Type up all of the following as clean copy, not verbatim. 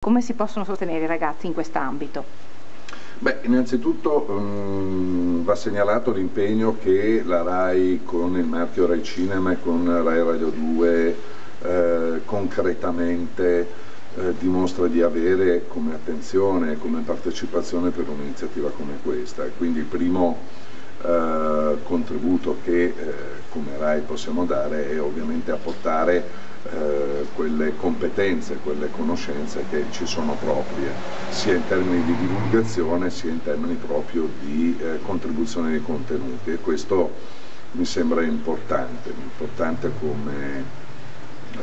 come si possono sostenere i ragazzi in quest'ambito? Beh, innanzitutto va segnalato l'impegno che la RAI con il marchio Rai Cinema e con Rai Radio 2 concretamente dimostra di avere come attenzione e come partecipazione per un'iniziativa come questa. Quindi il primo contributo che come RAI possiamo dare è ovviamente apportare quelle competenze, quelle conoscenze che ci sono proprie, sia in termini di divulgazione sia in termini proprio di contribuzione dei contenuti, e questo mi sembra importante come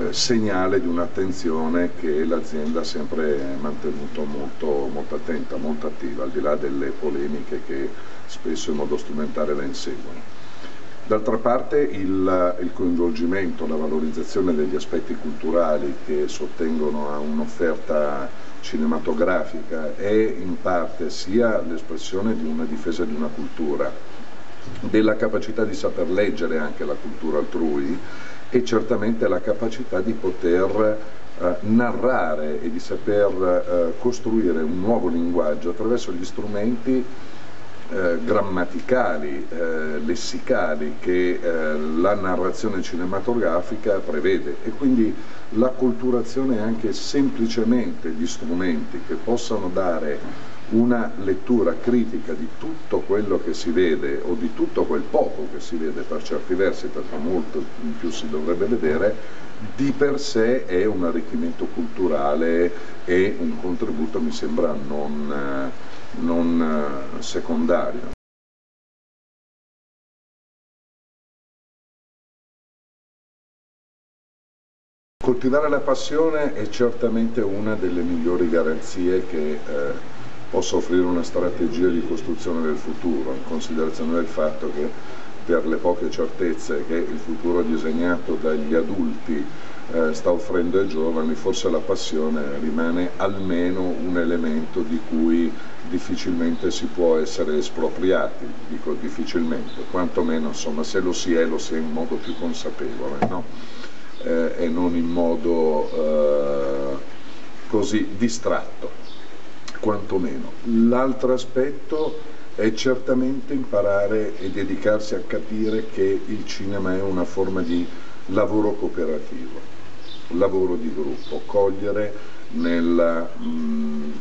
segnale di un'attenzione che l'azienda ha sempre mantenuto molto attenta, molto attiva, al di là delle polemiche che spesso in modo strumentale la inseguono. D'altra parte il coinvolgimento, la valorizzazione degli aspetti culturali che sottengono a un'offerta cinematografica è in parte sia l'espressione di una difesa di una cultura, della capacità di saper leggere anche la cultura altrui, e certamente la capacità di poter narrare e di saper costruire un nuovo linguaggio attraverso gli strumenti grammaticali, lessicali che la narrazione cinematografica prevede, e quindi l'acculturazione anche semplicemente di strumenti che possano dare una lettura critica di tutto quello che si vede o di tutto quel poco che si vede per certi versi, perché molto in più si dovrebbe vedere, di per sé è un arricchimento culturale e un contributo, mi sembra, non secondario. Coltivare la passione è certamente una delle migliori garanzie che possa offrire una strategia di costruzione del futuro, in considerazione del fatto che per le poche certezze che il futuro disegnato dagli adulti sta offrendo ai giovani, forse la passione rimane almeno un elemento di cui difficilmente si può essere espropriati, dico difficilmente, quantomeno insomma, se lo si è in modo più consapevole, no? E non in modo così distratto, quantomeno. L'altro aspetto è certamente imparare e dedicarsi a capire che il cinema è una forma di lavoro cooperativo, lavoro di gruppo, cogliere nella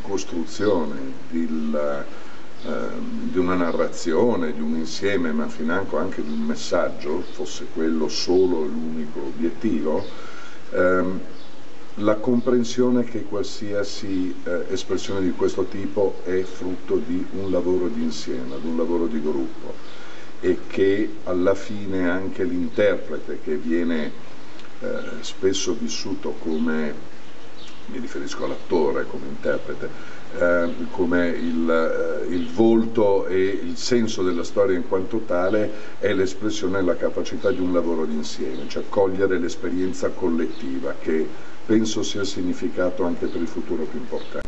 costruzione di una narrazione, di un insieme, ma financo anche di un messaggio, fosse quello solo l'unico obiettivo, la comprensione che qualsiasi espressione di questo tipo è frutto di un lavoro di insieme, di un lavoro di gruppo, e che alla fine anche l'interprete, che viene spesso vissuto come, mi riferisco all'attore come interprete, come il volto e il senso della storia in quanto tale, è l'espressione e la capacità di un lavoro d'insieme, cioè cogliere l'esperienza collettiva, che penso sia il significato anche per il futuro più importante.